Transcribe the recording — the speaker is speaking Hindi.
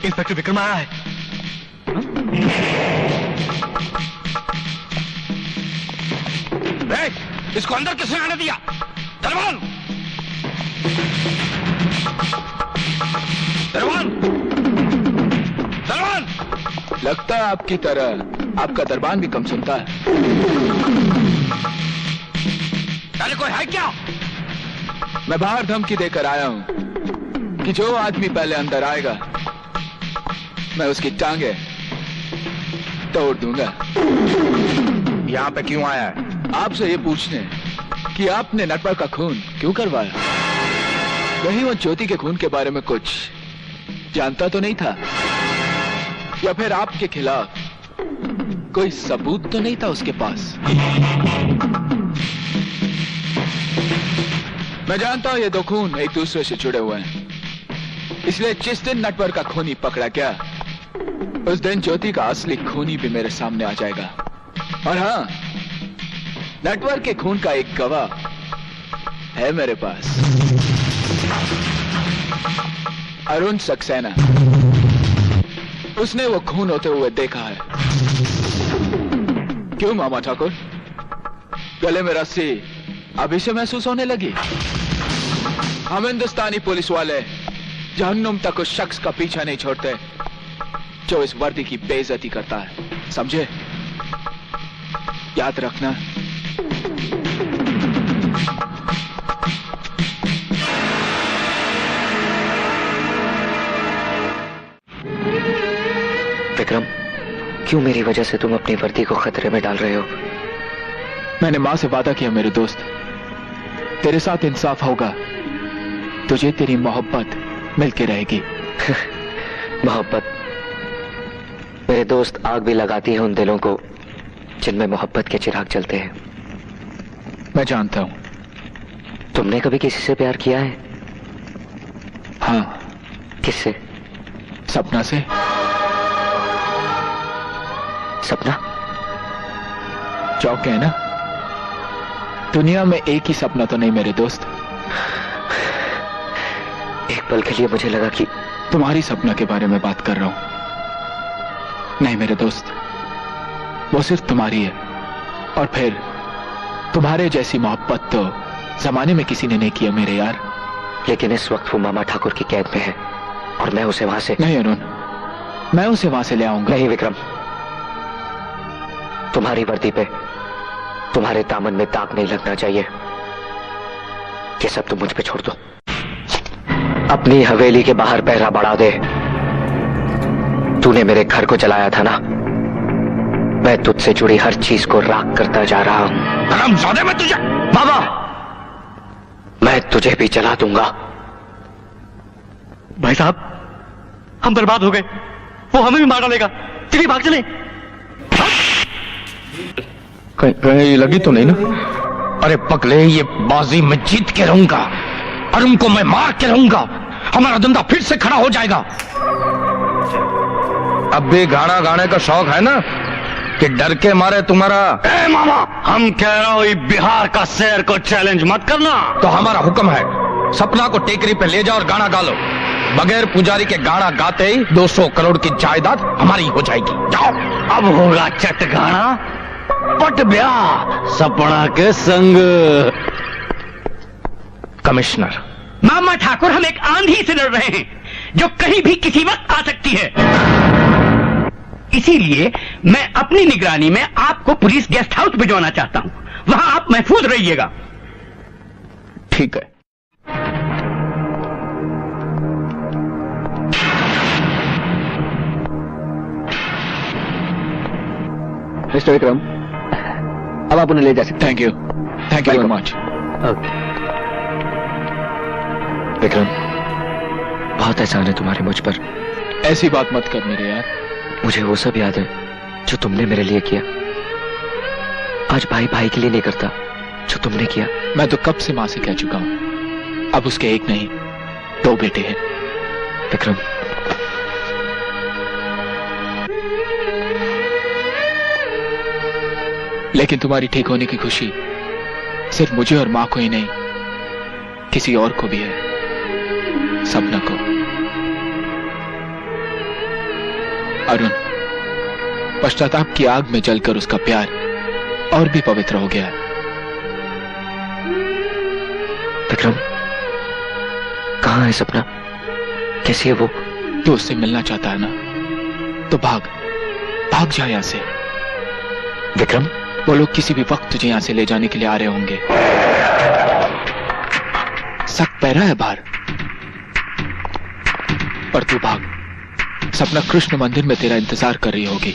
इंस्पेक्टर विक्रम आया है। इसको अंदर किसने आने दिया? दरबान! दरबान! दरबान! लगता है आपकी तरह आपका दरबान भी कम सुनता है। अरे कोई है क्या? मैं बाहर धमकी देकर आया हूं कि जो आदमी पहले अंदर आएगा मैं उसकी टांगे तोड़ दूंगा। यहां पे क्यों आया है? आपसे ये पूछने कि आपने नटवर का खून क्यों करवाया? कहीं वो ज्योति के खून के बारे में कुछ जानता तो नहीं था, या फिर आपके खिलाफ कोई सबूत तो नहीं था उसके पास? मैं जानता हूं ये दो खून एक दूसरे से जुड़े हुए हैं, इसलिए जिस दिन नटवर का खूनी पकड़ा गया उस दिन ज्योति का असली खूनी भी मेरे सामने आ जाएगा। और हाँ, नटवर के खून का एक गवाह है मेरे पास, अरुण सक्सेना। उसने वो खून होते हुए देखा है। क्यों मामा ठाकुर, गले में रस्सी अभी से महसूस होने लगी? हम हिंदुस्तानी पुलिस वाले जहन्नुम तक उस शख्स का पीछा नहीं छोड़ते जो इस वर्दी की बेइज्जती करता है, समझे? याद रखना। विक्रम, क्यों मेरी वजह से तुम अपनी वर्दी को खतरे में डाल रहे हो? मैंने मां से वादा किया मेरे दोस्त, तेरे साथ इंसाफ होगा, तुझे तेरी मोहब्बत मिलके रहेगी। मोहब्बत? मेरे दोस्त, आग भी लगाती है उन दिलों को जिनमें मोहब्बत के चिराग जलते हैं। मैं जानता हूं। तुमने कभी किसी से प्यार किया है? हाँ। किससे? सपना से। सपना? चौक है ना? दुनिया में एक ही सपना तो नहीं मेरे दोस्त। एक पल के लिए मुझे लगा कि तुम्हारी सपना के बारे में बात कर रहा हूं। नहीं मेरे दोस्त, वो सिर्फ तुम्हारी है, और फिर तुम्हारे जैसी मोहब्बत तो जमाने में किसी ने नहीं किया मेरे यार। लेकिन इस वक्त वो मामा ठाकुर की कैद में है और मैं उसे वहां से... नहीं अरुण, मैं उसे वहां से ले आऊंगा। नहीं विक्रम, तुम्हारी वर्दी पे, तुम्हारे दामन में दाग नहीं लगना चाहिए। ये सब तुम मुझ पे छोड़ दो। अपनी हवेली के बाहर पहरा बढ़ा दे। तूने मेरे घर को जलाया था ना, मैं तुझसे जुड़ी हर चीज को राख करता जा रहा हूं। हरामजादे, मैं तुझे... बाबा, मैं तुझे भी जला दूंगा। भाई साहब, हम बर्बाद हो गए, वो हमें भी मार डालेगा। चलिए भाग चले। कहीं लगी तो नहीं ना? अरे पगले, ये बाजी मैं जीत के रहूंगा और उनको मैं मार के रहूंगा। हमारा धंधा फिर से खड़ा हो जाएगा। अब भी गाना गाने का शौक है ना, कि डर के मारे तुम्हारा... ए मामा, हम कह रहा हूं बिहार का शेर को चैलेंज मत करना। तो हमारा हुक्म है, सपना को टेकरी पे ले जाओ और गाना गा लो। बगैर पुजारी के गाना गाते ही 200 करोड़ की जायदाद हमारी हो जाएगी। जाओ। अब होगा चट गाना, पट ब्याह सपना के संग। कमिश्नर, मामा ठाकुर, हम एक आंधी से लड़ रहे हैं जो कहीं भी किसी वक्त आ सकती है। इसीलिए मैं अपनी निगरानी में आपको पुलिस गेस्ट हाउस भिजवाना चाहता हूं। वहां आप महफूज रहिएगा। ठीक है। मिस्टर विक्रम, अब आप उन्हें ले जा सकते। Thank you very much. Vikram, बहुत एहसान है तुम्हारे मुझ पर। ऐसी बात मत कर मेरे यार। मुझे वो सब याद है जो तुमने मेरे लिए किया। आज भाई भाई के लिए नहीं करता जो तुमने किया। मैं तो कब से मां से कह चुका हूं, अब उसके एक नहीं 2 बेटे हैं। विक्रम, लेकिन तुम्हारी ठीक होने की खुशी सिर्फ मुझे और मां को ही नहीं, किसी और को भी है, सपना को। अरुण, पश्चाताप की आग में जलकर उसका प्यार और भी पवित्र हो गया। विक्रम, कहाँ है सपना? कैसी है वो? तू उससे मिलना चाहता है ना, तो भाग भाग जा यहां से। विक्रम, वो लोग किसी भी वक्त तुझे यहां से ले जाने के लिए आ रहे होंगे। सख्त पैरा है बाहर, पर तू भाग। सपना कृष्ण मंदिर में तेरा इंतजार कर रही होगी।